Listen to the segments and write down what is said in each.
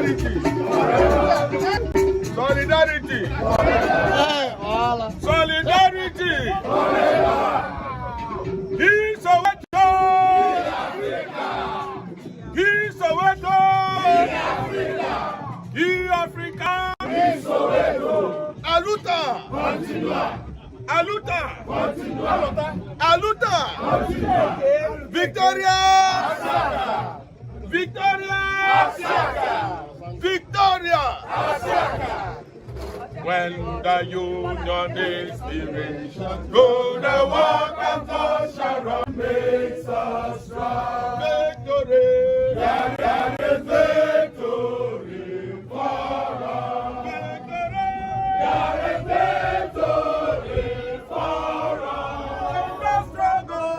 Solidarity. Solidarity. Solidarity. He's Soweto. He's Soweto. He Africa. He's Soweto. Aluta. Aluta. Aluta. Victoria. Victoria. Victoria. When the union is inspiration, go the walk and touch around makes us strong. Victory. There is victory for us. Victory. There is victory for us.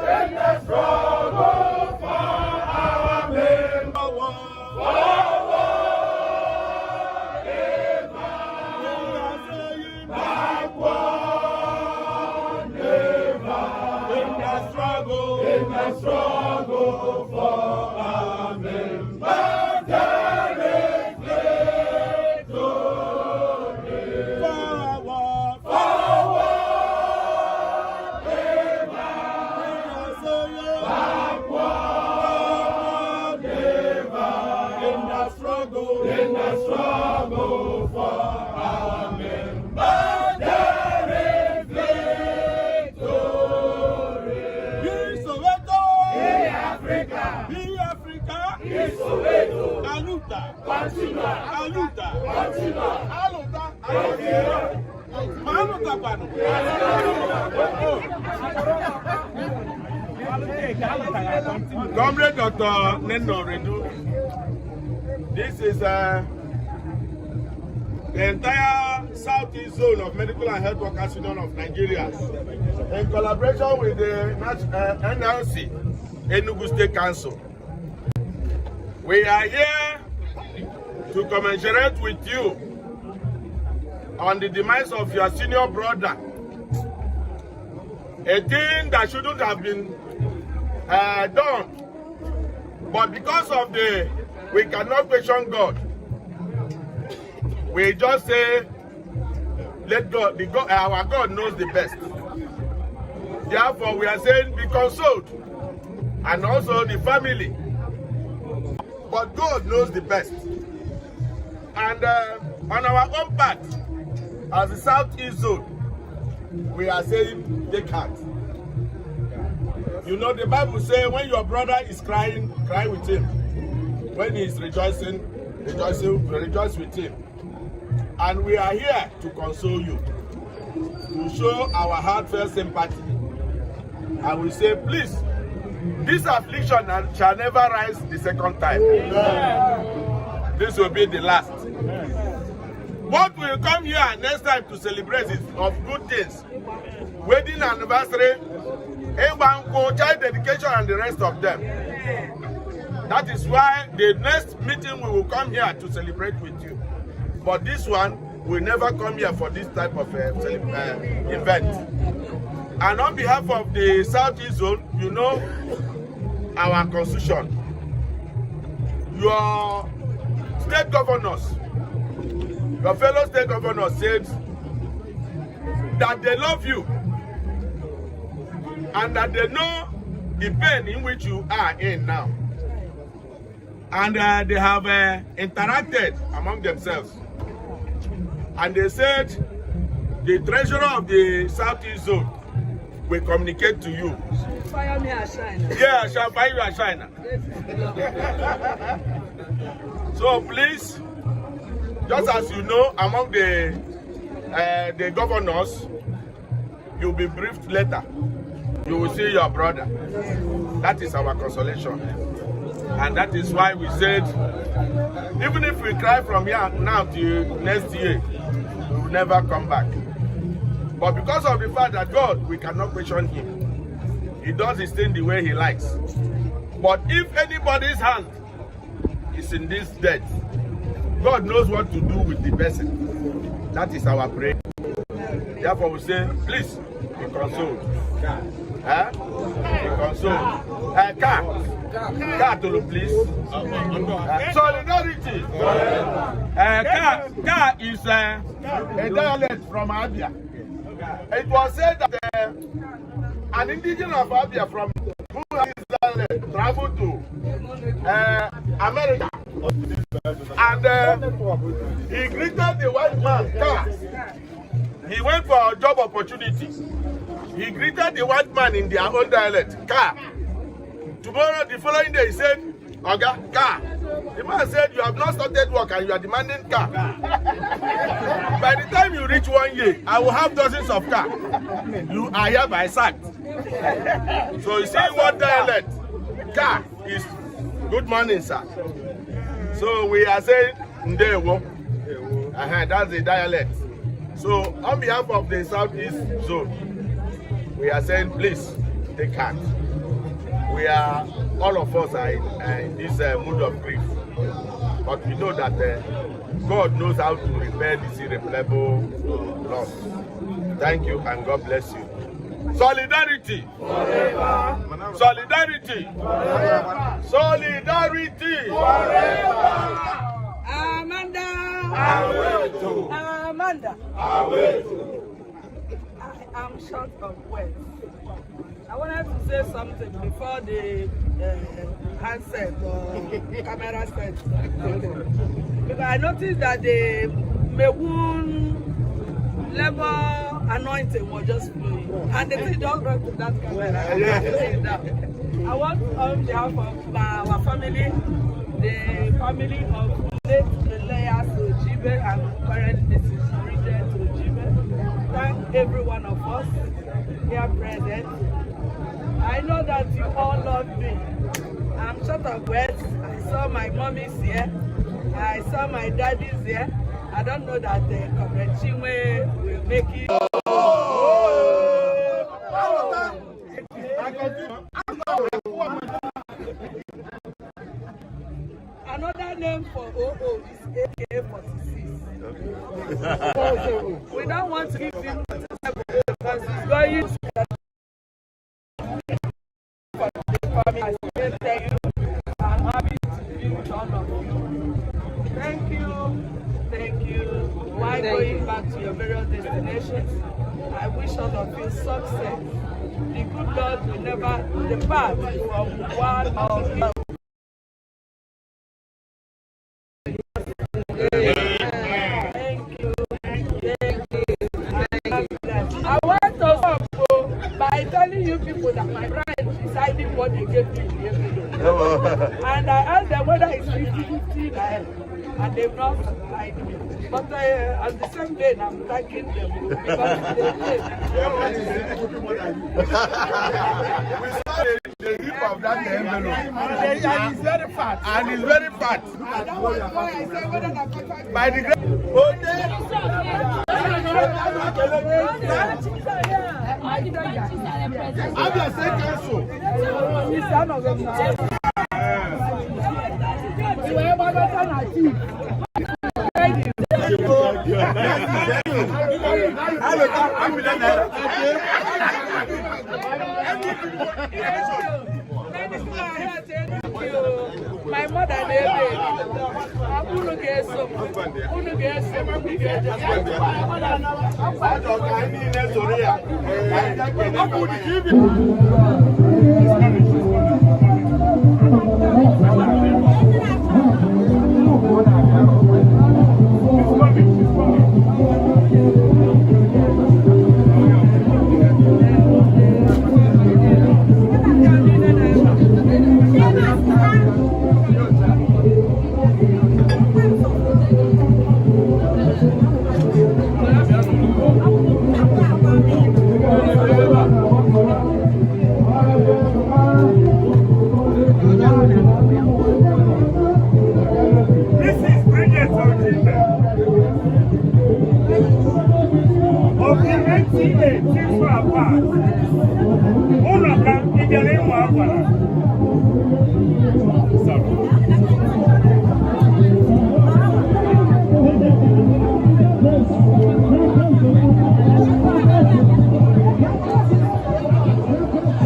In the struggle for our member one. Struggle for our members, there is victory. Forward, forward, backward, never. In the struggle for our members, there is victory. Be Africa, is Soweto. Aluta, continua. Aluta, continua. Aluta, continua. Aluta, pano. Comrade Dr. Nendo Redu, this is the entire Southeast Zone of Medical and Health Workers Union of Nigeria, in collaboration with the NLC, Enugu State Council. We are here to commiserate with you on the demise of your senior brother. A thing that shouldn't have been done. But because of we cannot question God. We just say, let God, our God knows the best. Therefore, we are saying, be consoled. And also the family. But God knows the best. And on our own part, as the Southeast Zone, we are saying, take heart. You know, the Bible says, when your brother is crying, cry with him. When he is rejoicing, rejoice with him. And we are here to console you, to show our heartfelt sympathy. And we say, please, this affliction shall never rise the second time. Amen. This will be the last. What will come here next time to celebrate is of good things. Wedding anniversary, child dedication, and the rest of them. That is why the next meeting we will come here to celebrate with you. But this one will never come here for this type of event. And on behalf of the Southeast Zone, you know our constitution. Your state governors, your fellow state governors said that they love you and that they know the pain in which you are in now. And they have interacted among themselves. And they said the treasurer of the Southeast Zone will communicate to you. Fire me a shiner. Yeah, I shall fire you a shiner. So please, just as you know, among the governors, you'll be briefed later. You will see your brother. That is our consolation. And that is why we said, even if we cry from here now to next year, we will never come back. But because of the fact that God, we cannot question him. He does his thing the way he likes. But if anybody's hand is in this death, God knows what to do with the person. That is our prayer. Therefore we say, please, be consoled. Be consoled. Katulu, please. Solidarity. Ka is a dialect from Abia. It was said that an indigenous of Abia from who has traveled to America, and he greeted the white man, Ka. He went for a job opportunity. He greeted the white man in their own dialect, Ka. Tomorrow, the following day, he said, Oga, Ka. The man said, you have not started work and you are demanding Ka. By the time you reach 1 year, I will have dozens of Ka. You are hereby sacked. So you see what dialect? Ka is good morning, sir. So we are saying, Ndewo. That's the dialect. So on behalf of the Southeast Zone, we are saying, please take heart. We are, all of us are in this mood of grief. But we know that God knows how to repair this irreparable loss. Thank you and God bless you. Solidarity. Forever. Solidarity. Forever. Solidarity. Forever. Amanda. Awetu. Amanda. Awetu. I am short of words. I wanted to say something before the handset or camera set. Because I noticed that the Mewun level anointing was just flowing. And the thing just brought to that camera. I want on behalf of our family, the family of late Elias Ojibe and current Mrs. Bridget Ojibe, thank every one of us here present. I know that you all love me. I'm short of words. I saw my mommy's here. I saw my daddy's here. I don't know that Comrade Chinwe will make it. Another name for OO is AK-46. We don't want to give him because he's going to I thank you. I'm happy to be with all of you. Thank you. Thank you. While going back to your various destinations, I wish all of you success. The good Lord will never depart from one of you. Thank you. Thank you. I want to stop by telling you people that my friend decided what they gave me yesterday. And I asked them whether it's 50-50 and they've not supplied me. But on the same day, I'm thanking them because they did. We saw the heap of that envelope. And it's very fat. And it's very fat. And that was why I said whether that by the grace. Abia State Council. My mother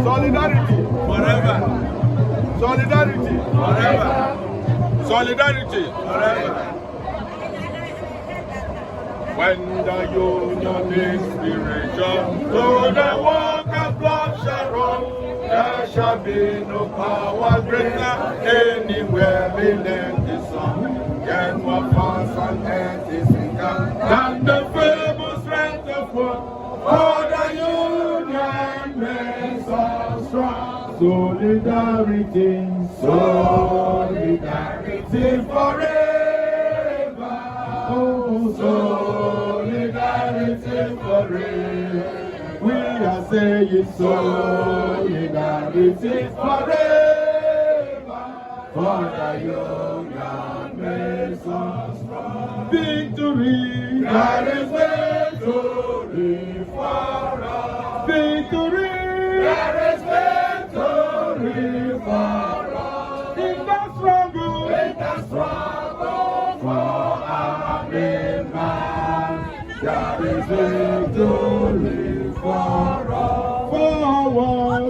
Solidarity forever. Solidarity. Solidarity forever. When the union inspiration to the work of blood shall run, there shall be no power greater anywhere beneath the sun. Yet what fast and earth is weaker than the famous strength of one. For the union makes us strong. Solidarity, solidarity forever. Oh, solidarity forever. We are saying solidarity forever. For the union makes us strong. Victory, there is victory for us. Victory, there is victory for us. In the struggle for our man, there is victory for us. Forward,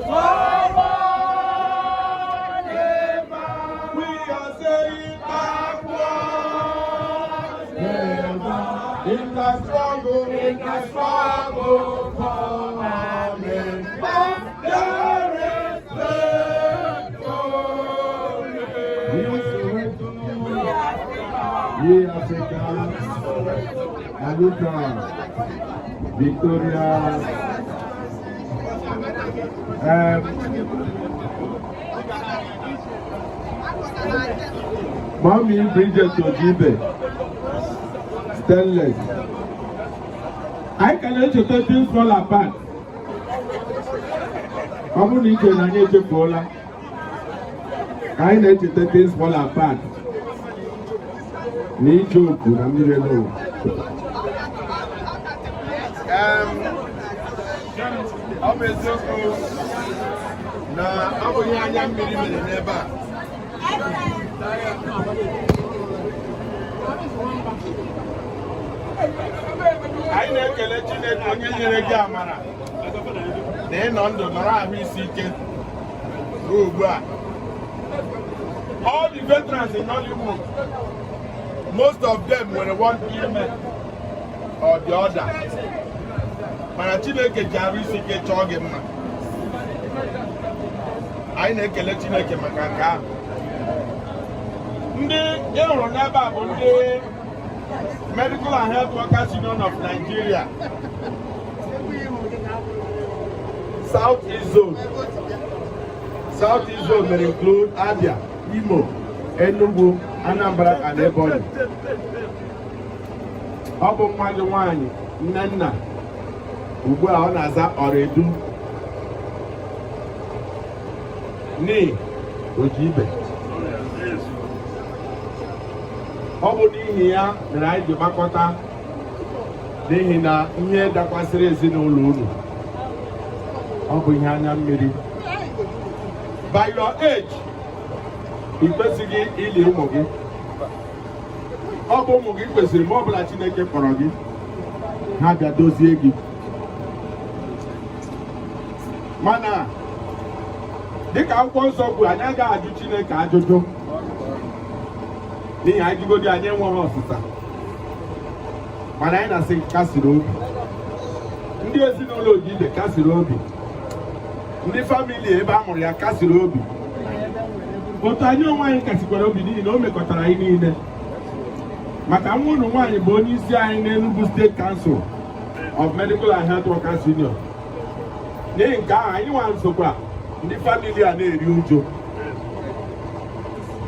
never. We are saying backward, never. In the struggle for our men, there is victory. We Africans, Aluka, Victoria, Mommy Bridget Ojibe, Stainless. I can let you take things fall apart. How many can I get you fall? I let you take things fall apart. Need you to know. I'm a joke. Now, I'm going to never. I never let you know. Then on the Maravi seeking. All the veterans in Hollywood, most of them were one element or the other. Manachineke Jari Sike Chogem. I never let you know. Makaka. Medical and Health Workers Union of Nigeria, Southeast Zone may include Abia, Imo, Enugu, Anambra, and Ebonyi. Obu mmadụ nwanyị Nnenna ugbu a ọ na-aza Ọredu ni Ojibe. Ọ bụ n'ihi ya mere anyị ji gbakọta n'ihi na ihe dakwasịrị ezinụlọ unu ọ bụ ihe anya mmiri. By your age, ị kwesịghị ili ụmụ gị. Ọ bụ ụmụ gị kwesịrị ma ọ bụla Chineke kpọrọ gị ha bịa dozie gị. Mana dịka akwụkwọ nsọ bụ anyị agaghị ajụ Chineke ajụjụ. N'ihi anyị jigodi anyị enweghị ọsịsa. Mana anyị na-asị kasiri obi. Ndị ezinụlọ Ojibe kasiri obi. Ndị famili ebe a mụrụ ya kasiri obi. Otu anyị onwe anyị kasikwara obi n'ihi na o mekọtara anyị niile. Maka nwa unu nwaanyị bụ onye isi anyị n'Enugu State Council of Medical and Health Workers Union. N'ihi nke ahụ anyị nwa nsokwa ndị famili a na-eri ụjọ.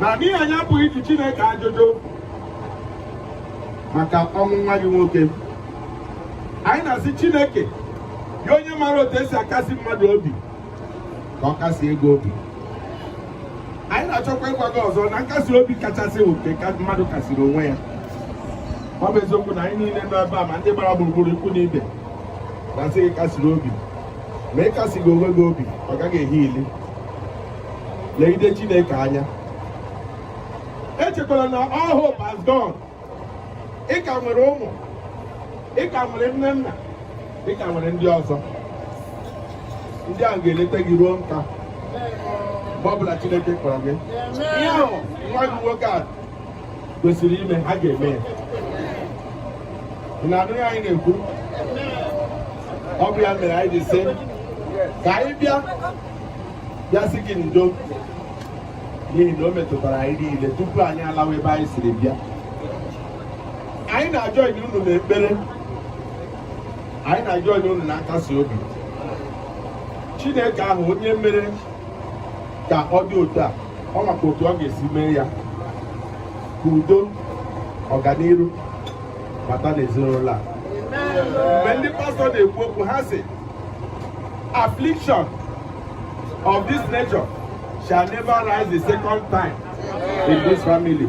Na n'ihi anyị apụghị iji Chineke ajụjụ maka ọnwụ nwa gị nwoke. Anyị na-asị Chineke ya onye mara otu esi akasi mmadụ obi ka ọ kasị ego obi. Anyị na-achọkwa ịgwa gị ọzọ na nkasi obi kachasị oke ka mmadụ kasịrị onwe ya. Ọ bụ eziokwu na anyị niile nọ ebe a ma ndị gbara gburugburu ikwu na ibe na-asị gị kasịrị obi. Ma ị kasịghị onwe gị obi ọ gaghị ehi ili. Legide Chineke anya. Echekwala na all hope has gone. Ị ka nwere ụmụ, ị ka nwere nne nna, ị ka nwere ndị ọzọ. Ndị a ga-eleta gị ruo nka. Mgbe ọbụla Chineke kpọrọ gị. Ihe ahụ nwa gị nwoke a kwesịrị ime ha ga-eme ya. Ị na-anụ ya anyị na-ekwu? Ọ bụ ya mere anyị ji sị ka anyị bịa sị gị ndo n'ihi na o metụtara anyị niile tupu anyị alawa ebe anyị siri bịa. Anyị na-ajọ unu n'ekpere, anyị na-ajọ unu na nkasi obi. Chineke ahụ onye mere ka ọ dị otu a, ọ maka otu ọ ga-esi mee ya ka udo ọganiru bata n'ezinụlọ a. Mgbe ndị pastọ na-ekwu okwu ha sị affliction of this nature shall never rise the second time in this family.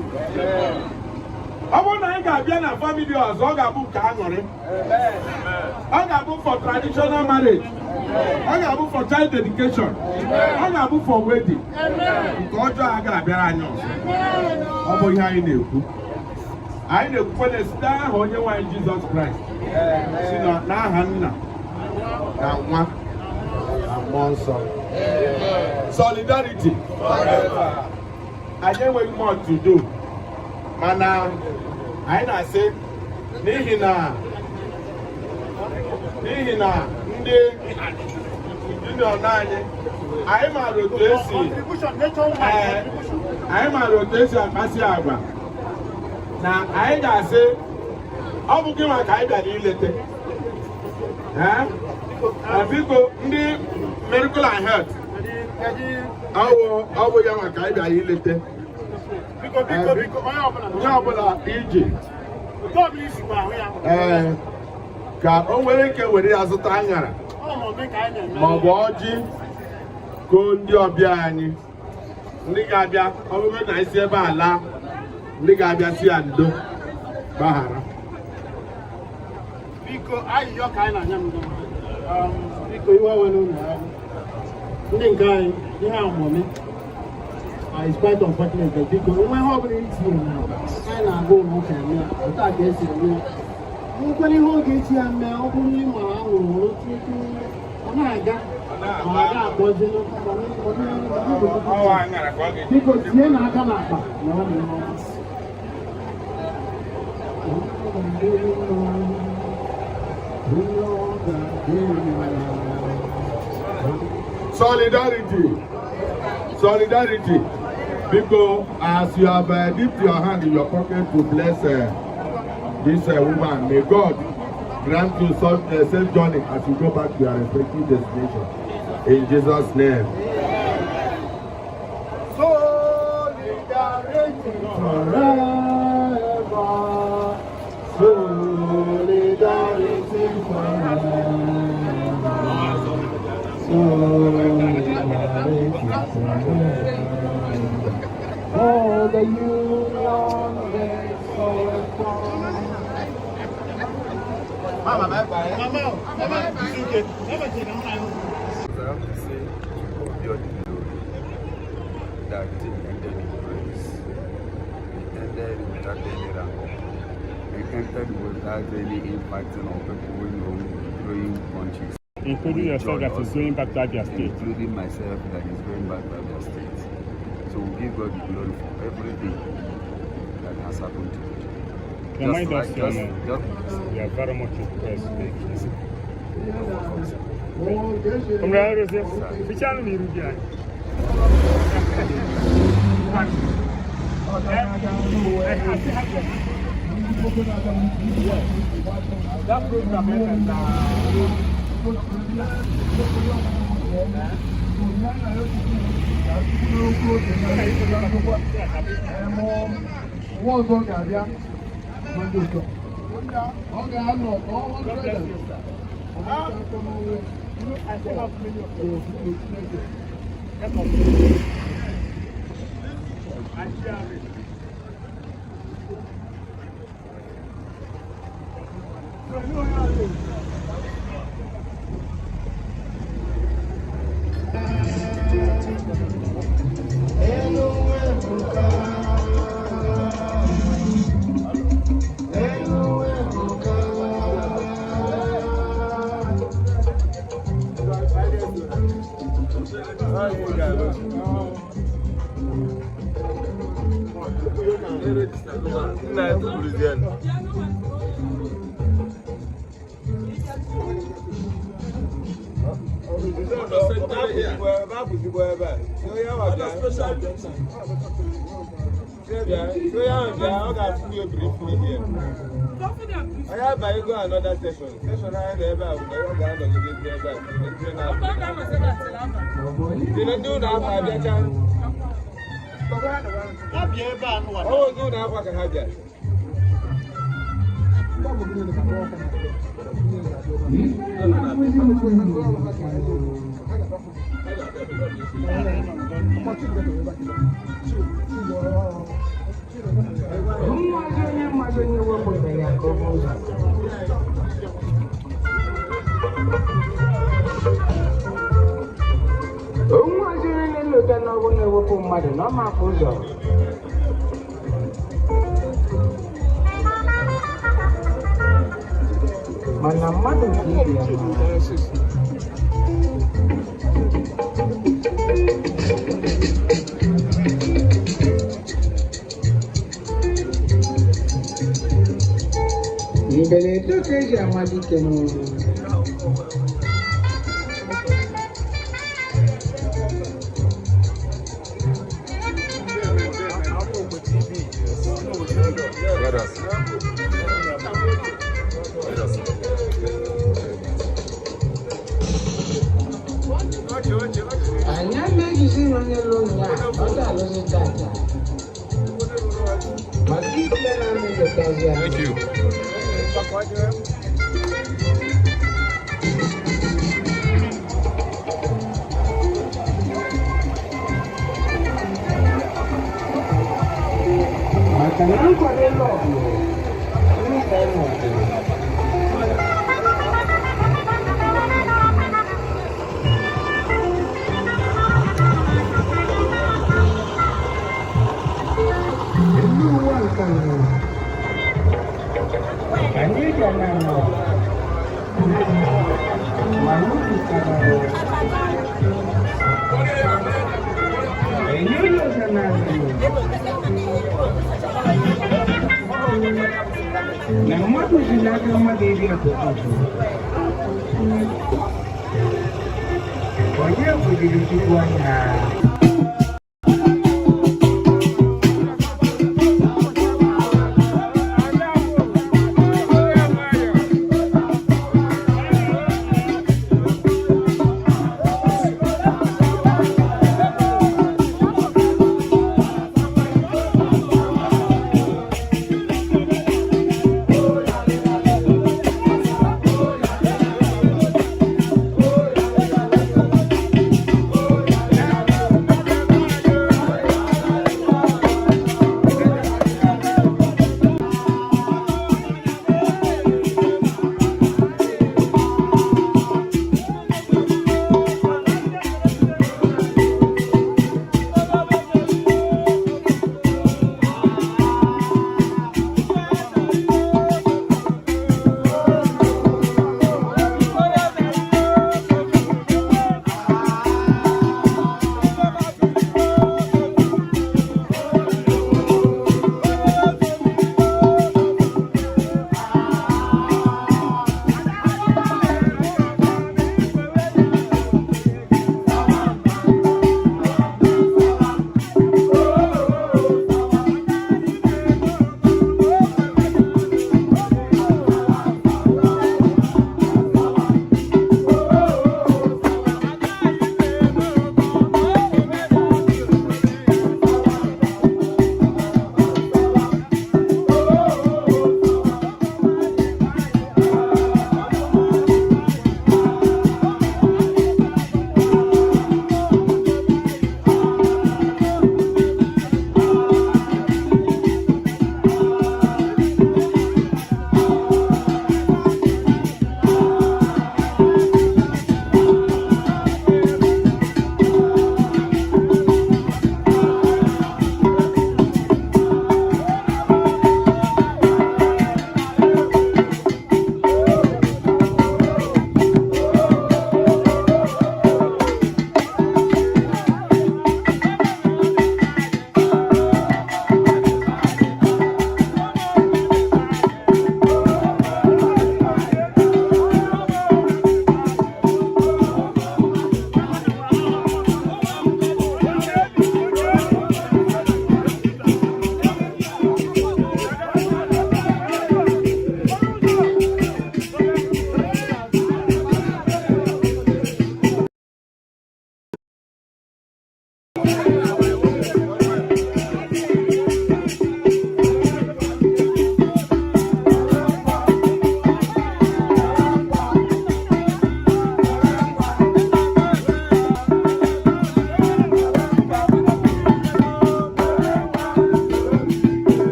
Ọ bụrụ na anyị ga-abịa na family ọzọ, ọ ga-abụ nke aṅụrị, ọ ga-abụ for traditional marriage, ọ ga-abụ for child education, ọ ga-abụ for wedding. Nke ọjọọ a ga-abịara anyị ọzọ. Ọ bụ ihe anyị na-ekwu. Anyị na-ekwukwe na site n'aha onye nwe anyị Jizọs Kraịst, si n'aha Nna na Nwa na Mmụọ Nsọ. Solidarity. Anyị enweghị more to do, mana anyị na-asị n'ihi na ndị union anyị maara otu esi akpasị agwa, na anyị ga-asị ọ bụ gị maka anyị bịara ilete. Biko ndị medical and health, ọ bụ ya maka anyị bịara ilete. Onye ọbụla ije ka o nwere ike were ya zụta aṅara ma ọ bụ ọjị koo ndị ọbịa anyị, ndị ga-abịa. Ọ bụrụ na isi ebe a laa, ndị ga-abịa si ya ndo gbaghara. Biko ayịyọ ka anyị na-anya ndo, biko iwe ọwe n'ụlọ ya ndị nke anyị ihe amụmị is quite unfortunate. Biko onwe ihe ọbụla itinye na anyị na-aga ụlọ ụka eme ya, otu a ka esi eme ya. Nkwere ihe oge eti ya mee, ọ bụrụ na ị mara anwụrụ otu ọ na-aga ma ọ ga-akpọzi biko tinye na aka n'akpa na ọ na-eme. Solidarity. Because as you have dipped your hand in your pocket to bless this woman, may God grant you safe journey as you go back to your respective destination. In Jesus' name. Solidarity forever. Solidarity forever. Solidarity forever. Oh, the union is so strong. Mama, it's okay. I have to say, God be glory. That thing ended in praise. It ended without any rank. It ended without any impacting on people who know growing countries. Including yourself that is going back to Abia State. Including myself that is going back to Abia State. So we give God the glory for everything that has happened to me. Remind us, we are very much impressed. That program Register. I have by go another session. Session I never didn't do now. I can. Oh, do now. What can I get? Mana mmadụ nke ibe ya mberede ka eji amalite n'ụlọ anyị anaghịzi onye lụrụ ya ọ ga-alụzi tata maka ikpe na-amịletazi ya. Thank you. Maka na nkwado ụlọ ọgụ ndị ka ịmụ ọdịnihu Ini jangan malu dikatakan. Ini jangan. Nama tu silakan madiri aku. Banyak begitu tujuannya.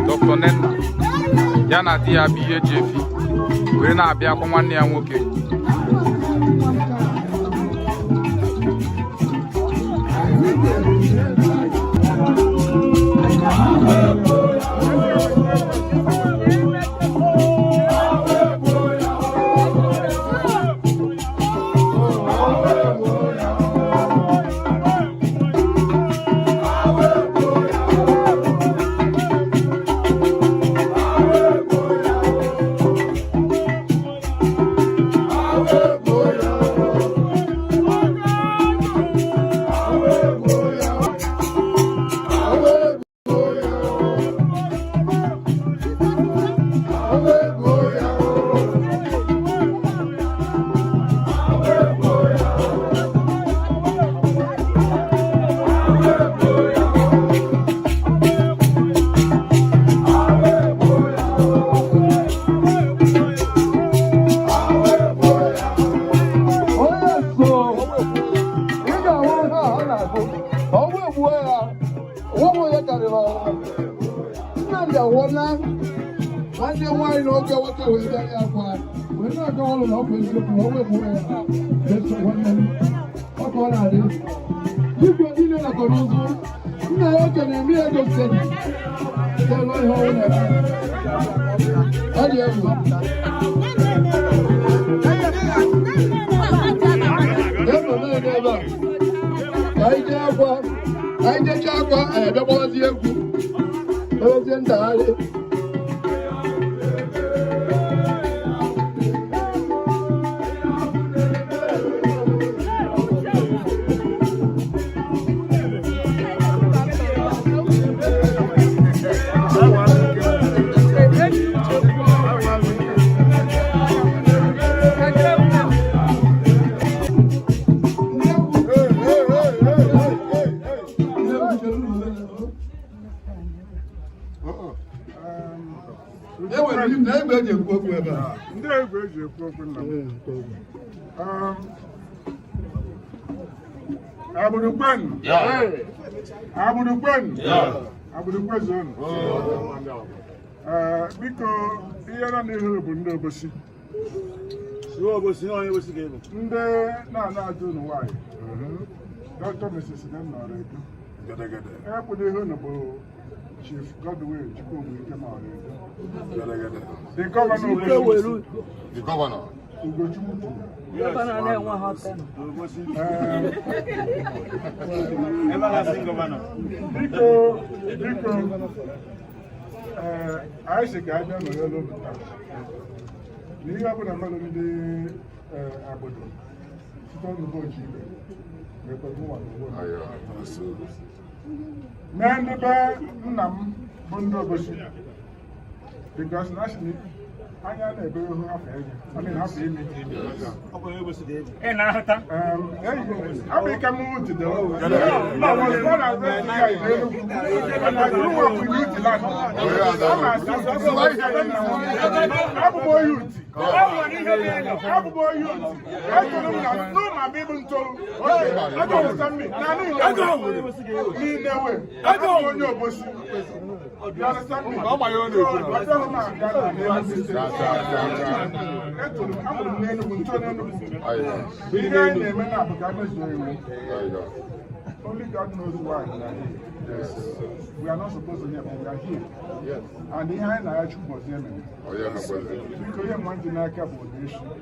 Dr. Nenna ya na di ya bụ ihe Ogbuefi wee na-abịa kwa nwanne ya nwoke. Agbudu zone. Biko ihe na n'ihu bụ ndị obosi. Ndị na-ana ajụ ụnụ nwanyị. Dr. Mrs. Nenna Ọredo. Ekwu n'ihu ụnụ bụ Chief Godwin Chukwuemeka Ọredo. The governor. The governor. Ugochukwu. Biko, anyị si ka abịa nọrọ n'obi taa. N'ihe ọ bụla mmadụ ndị Agbudu site n'ụlọ oji ibe mee ndị be nna m bụ ndị obosi because na asị anya na-ebe ihu afọ ege afọ ime abụ ike m jide abụbụ onye uti abụbụ onye uti etoro m na n'ụma bụ ibu ntoro agawụta mmiri na n'inewe abụ onye obosi Only God knows why we are here. Yes. We are not supposed to be here, but we are here. Yes. And behind our true was Yemen. Oh, yeah, because you want to make up with the issue.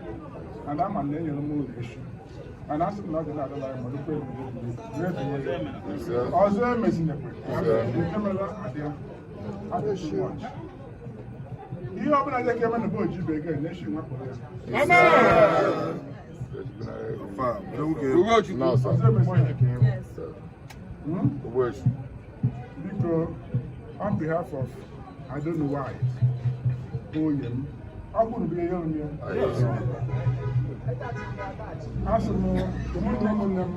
And I'm an enemy of the issue. And that's not the other line, but the also missing the camera. I don't see much. You open as I came on the boat, you begin, let's shoot up for them. No, sir. Because on behalf of, I don't know why, I wouldn't be a young man. I said, no, the woman,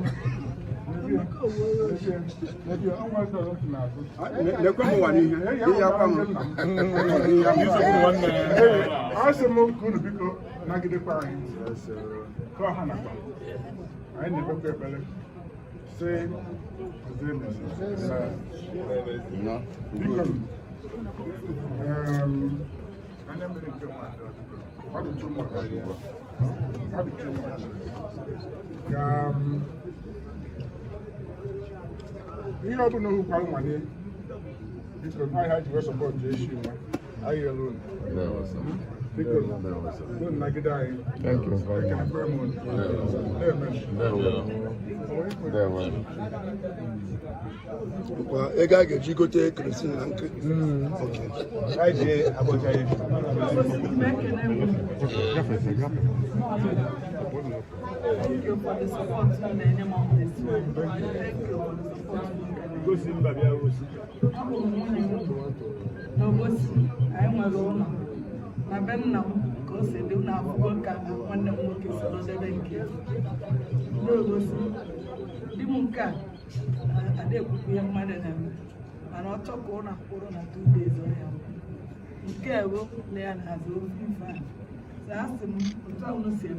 say, you know, who call money because I had to support the issue. I alone. Thank you very much. Well, I got to go take Christine and okay. I did about Thank you for the support in the name of this one. Thank you for the support. I am alone. I've been now because they do not work and one of them is another than you. No, the Munka, and they would be a man and I'll talk on a corona 2 days on him. Okay, well, Leon has a little fun. So ask him, I don't see him.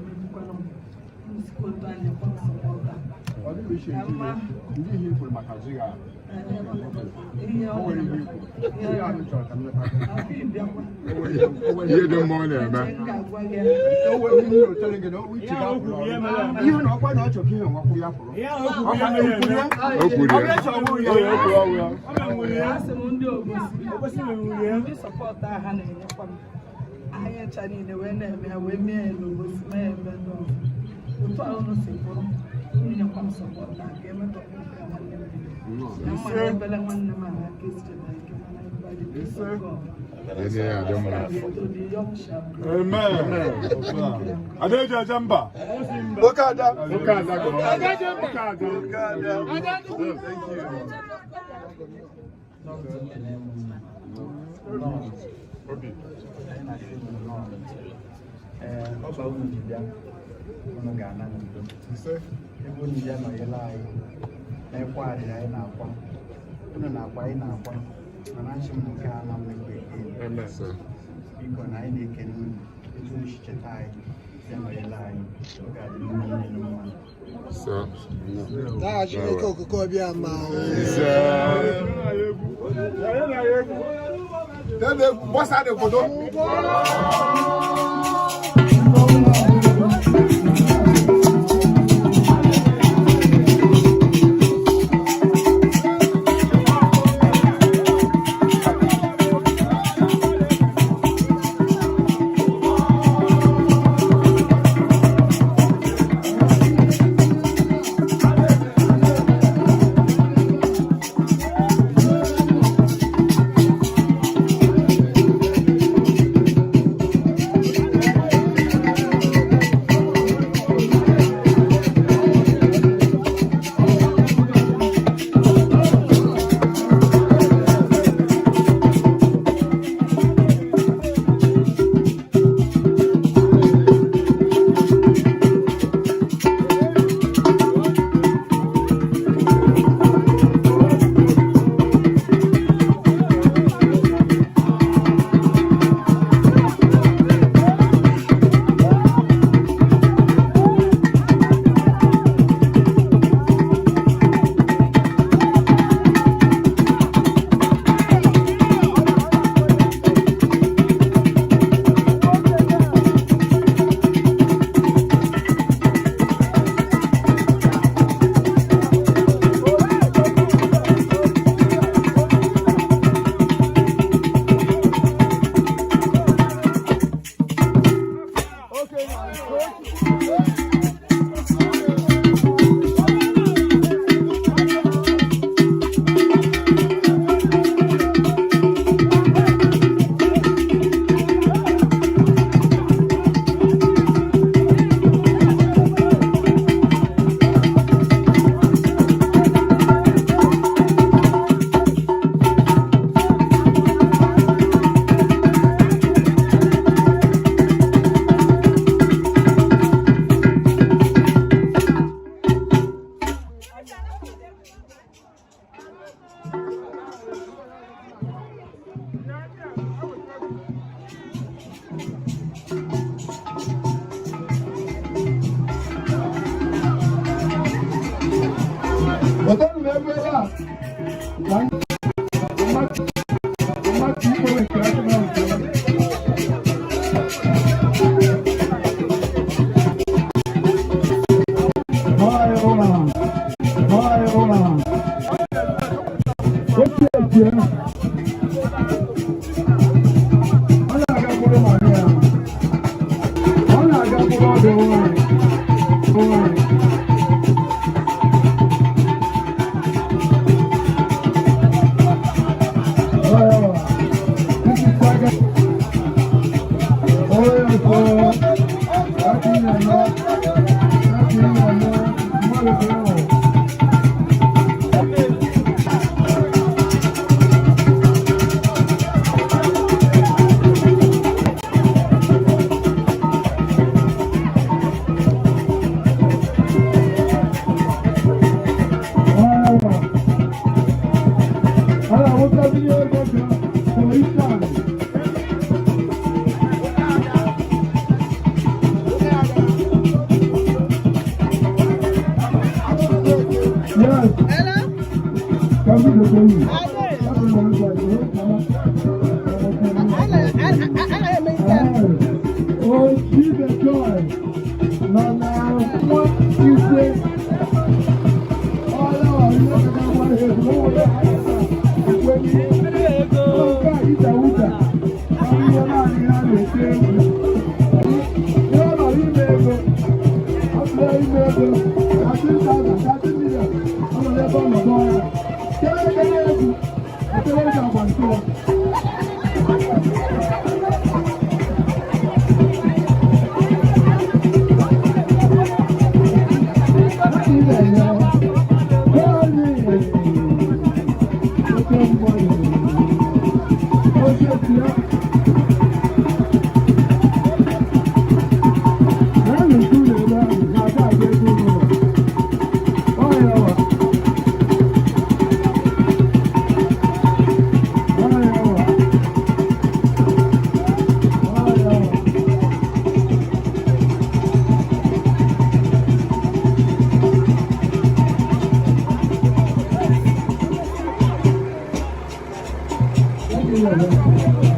Thank you.